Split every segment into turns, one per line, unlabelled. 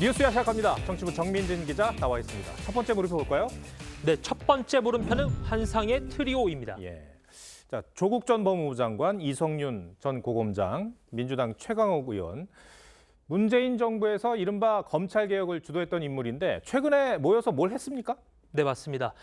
뉴스야 시작합니다. 정치부 정민진 기자 나와 있습니다. 첫 번째 물음표 볼까요?
네, 첫 번째 물음표는 환상의 트리오입니다.
예. 자, 조국 전 법무부 장관, 이성윤 전 고검장, 민주당 최강욱 의원. 문재인 정부에서 이른바 검찰 개혁을 주도했던 인물인데 최근에 모여서 뭘 했습니까?
네, 맞습니다.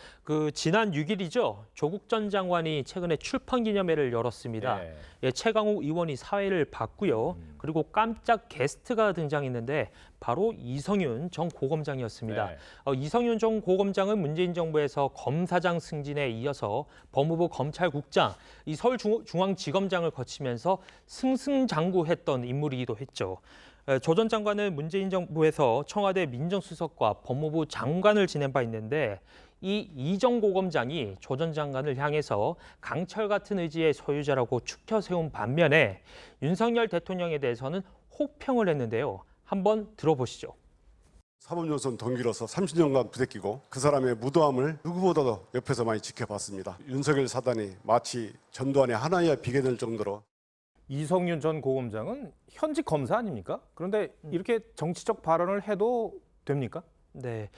지난 6일이죠. 조국 전 장관이 최근에 출판 기념회를 열었습니다.
예.
예, 최강욱 의원이 사회를 봤고요. 그리고 깜짝 게스트가 등장했는데 바로 이성윤 전 고검장이었습니다.
네.
이성윤 전 고검장은 문재인 정부에서 검사장 승진에 이어서 법무부 검찰국장, 이 서울중앙지검장을 거치면서 승승장구했던 인물이기도 했죠. 조 전 장관은 문재인 정부에서 청와대 민정수석과 법무부 장관을 지낸 바 있는데 이 전 고검장이 조 전 장관을 향해서 강철 같은 의지의 소유자라고 추켜 세운 반면에 윤석열 대통령에 대해서는 호평을 했는데요. 한번 들어보시죠.
사법연수원 동기로서 30년간 부대끼고 그 사람의 무도함을 누구보다도 옆에서 많이 지켜봤습니다. 윤석열 사단이 마치 전두환의 하나에 비게 될 정도로
이성윤 전 고검장은 현직 검사 아닙니까? 그런데 이렇게 정치적 발언을 해도 됩니까?
네.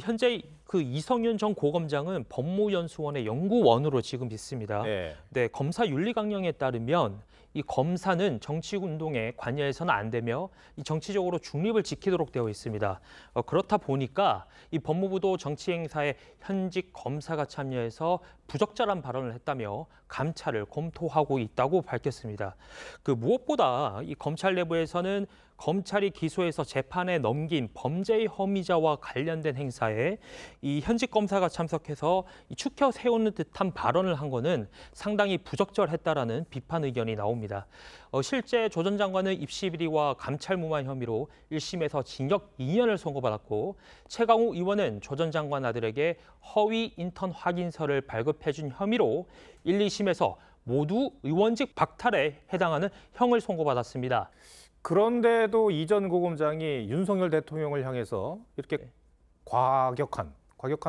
현재 이성윤 전 고검장은 법무연수원의 연구원으로 지금 있습니다.
예.
네, 검사 윤리 강령에 따르면 이 검사는 정치 운동에 관여해서는 안 되며 이 정치적으로 중립을 지키도록 되어 있습니다. 그렇다 보니까 이 법무부도 정치 행사에 현직 검사가 참여해서 부적절한 발언을 했다며 감찰을 검토하고 있다고 밝혔습니다. 무엇보다 이 검찰 내부에서는 검찰이 기소해서 재판에 넘긴 범죄의 혐의자와 관련된 행사에 이 현직 검사가 참석해서 추켜 세우는 듯한 발언을 한 거는 상당히 부적절했다라는 비판 의견이 나옵니다. 실제 조 전 장관은 입시 비리와 감찰 무만 혐의로 1심에서 징역 2년을 선고받았고 최강욱 의원은 조 전 장관 아들에게 허위 인턴 확인서를 발급해준 혐의로 1, 2심에서 모두 의원직 박탈에 해당하는 형을 선고받았습니다.
그런데도 이 전 고검장이 윤석열 대통령을 향해서 이렇게 과격한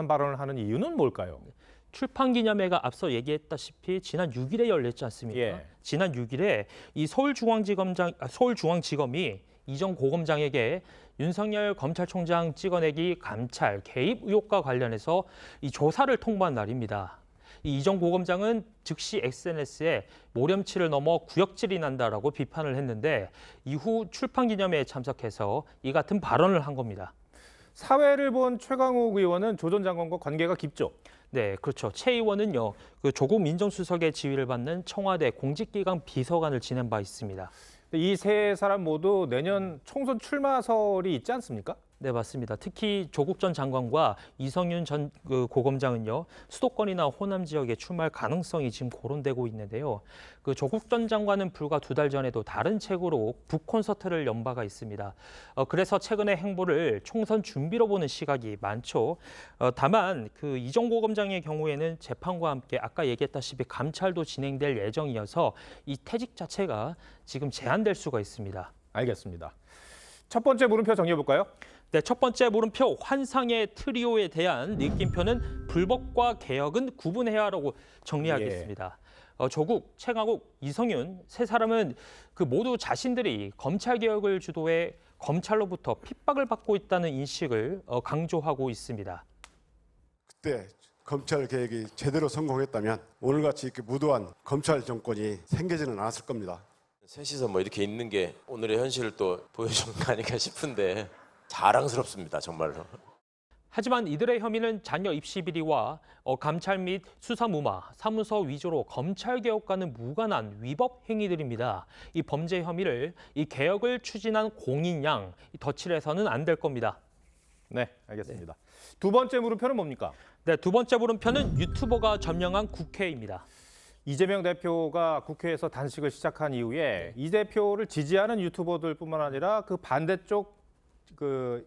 발언을 하는 이유는 뭘까요?
출판 기념회가 앞서 얘기했다시피 지난 6일에 열렸지 않습니까?
예.
지난 6일에 이 서울중앙지검이 이 전 고검장에게 윤석열 검찰총장 찍어내기 감찰 개입 의혹과 관련해서 이 조사를 통보한 날입니다. 이 전 고검장은 즉시 SNS에 모렴치를 넘어 구역질이 난다라고 비판을 했는데 이후 출판 기념회에 참석해서 이 같은 발언을 한 겁니다.
사회를 본 최강욱 의원은 조 전 장관과 관계가 깊죠.
네, 그렇죠. 최 의원은요, 조국 민정수석의 지휘를 받는 청와대 공직기강 비서관을 지낸 바 있습니다.
이 세 사람 모두 내년 총선 출마설이 있지 않습니까?
네, 맞습니다. 특히 조국 전 장관과 이성윤 전 고검장은요, 수도권이나 호남 지역에 출마할 가능성이 지금 거론되고 있는데요. 조국 전 장관은 불과 2달 전에도 다른 책으로 북콘서트를 연 바가 있습니다. 그래서 최근의 행보를 총선 준비로 보는 시각이 많죠. 다만 이 전 고검장의 경우에는 재판과 함께 아까 얘기했다시피 감찰도 진행될 예정이어서 이 퇴직 자체가 지금 제한될 수가 있습니다.
알겠습니다. 첫 번째 물음표 정리해볼까요?
네, 첫 번째 물음표 환상의 트리오에 대한 느낌표는 불법과 개혁은 구분해야 하라고 정리하겠습니다. 조국, 최강욱, 이성윤 세 사람은 모두 자신들이 검찰 개혁을 주도해 검찰로부터 핍박을 받고 있다는 인식을 강조하고 있습니다.
그때 검찰 개혁이 제대로 성공했다면 오늘같이 이렇게 무도한 검찰 정권이 생기지는 않았을 겁니다.
셋이서 이렇게 있는 게 오늘의 현실을 또 보여주는 거 아닌가 싶은데 자랑스럽습니다, 정말로.
하지만 이들의 혐의는 자녀 입시 비리와 감찰 및 수사 무마, 사무소 위조로 검찰 개혁과는 무관한 위법 행위들입니다. 이 범죄 혐의를 이 개혁을 추진한 공인 양 덧칠해서는 안 될 겁니다.
네, 알겠습니다. 두 번째 물음표는 뭡니까?
네, 두 번째 물음표는 유튜버가 점령한 국회입니다.
이재명 대표가 국회에서 단식을 시작한 이후에 이 대표를 지지하는 유튜버들뿐만 아니라 그 반대쪽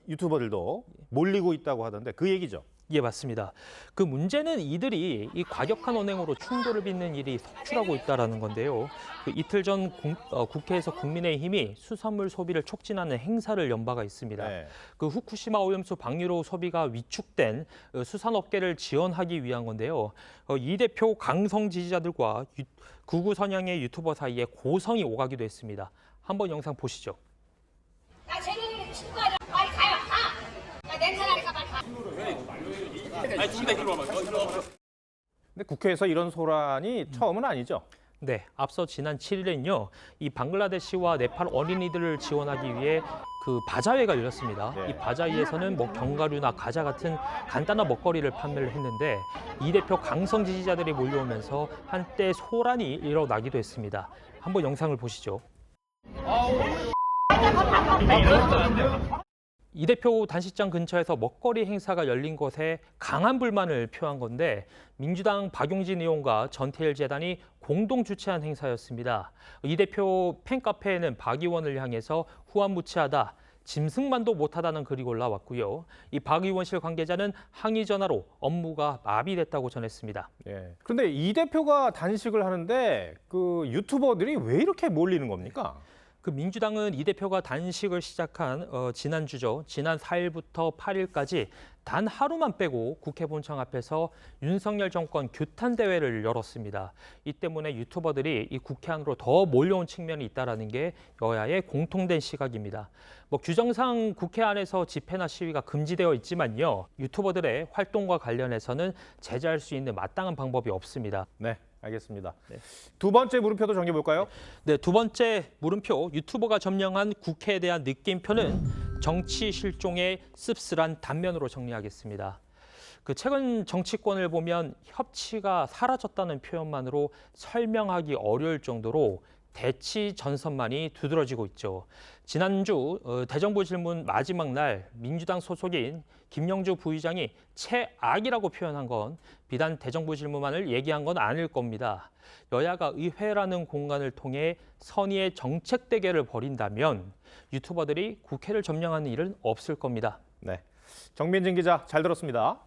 유튜버들도 몰리고 있다고 하던데 그 얘기죠.
예, 맞습니다. 문제는 이들이 이 과격한 언행으로 충돌을 빚는 일이 속출하고 있다는 건데요. 이틀 전 국회에서 국민의힘이 수산물 소비를 촉진하는 행사를 연 바가 있습니다.
네.
후쿠시마 오염수 방류로 소비가 위축된 수산업계를 지원하기 위한 건데요. 이 대표 강성 지지자들과 극우 성향의 유튜버 사이에 고성이 오가기도 했습니다. 한번 영상 보시죠.
나 쟤네들이 친구야. 빨리 가요.
근데 국회에서 이런 소란이 처음은 아니죠?
네, 앞서 지난 7일엔요, 이 방글라데시와 네팔 어린이들을 지원하기 위해 그 바자회가 열렸습니다.
네.
이 바자회에서는 뭐 견과류나 과자 같은 간단한 먹거리를 판매를 했는데 이 대표 강성 지지자들이 몰려오면서 한때 소란이 일어나기도 했습니다. 한번 영상을 보시죠. 이 대표 단식장 근처에서 먹거리 행사가 열린 것에 강한 불만을 표한 건데 민주당 박용진 의원과 전태일 재단이 공동 주최한 행사였습니다. 이 대표 팬카페에는 박 의원을 향해서 후안무치하다, 짐승만도 못하다는 글이 올라왔고요. 이 박 의원실 관계자는 항의 전화로 업무가 마비됐다고 전했습니다.
예. 그런데 이 대표가 단식을 하는데 그 유튜버들이 왜 이렇게 몰리는 겁니까?
그 민주당은 이 대표가 단식을 시작한 지난주죠. 지난 4일부터 8일까지 단 하루만 빼고 국회 본청 앞에서 윤석열 정권 규탄 대회를 열었습니다. 이 때문에 유튜버들이 이 국회 안으로 더 몰려온 측면이 있다라는 게 여야의 공통된 시각입니다. 뭐 규정상 국회 안에서 집회나 시위가 금지되어 있지만요. 유튜버들의 활동과 관련해서는 제재할 수 있는 마땅한 방법이 없습니다.
네, 알겠습니다.
네.
두 번째 물음표도 정해 볼까요?
네, 두 번째 물음표, 유튜버가 점령한 국회에 대한 느낌표는 정치 실종의 씁쓸한 단면으로 정리하겠습니다. 그 최근 정치권을 보면 협치가 사라졌다는 표현만으로 설명하기 어려울 정도로 대치 전선만이 두드러지고 있죠. 지난주 대정부 질문 마지막 날 민주당 소속인 김영주 부의장이 최악이라고 표현한 건 비단 대정부 질문만을 얘기한 건 아닐 겁니다. 여야가 의회라는 공간을 통해 선의의 정책 대결을 벌인다면 유튜버들이 국회를 점령하는 일은 없을 겁니다.
네, 정민진 기자 잘 들었습니다.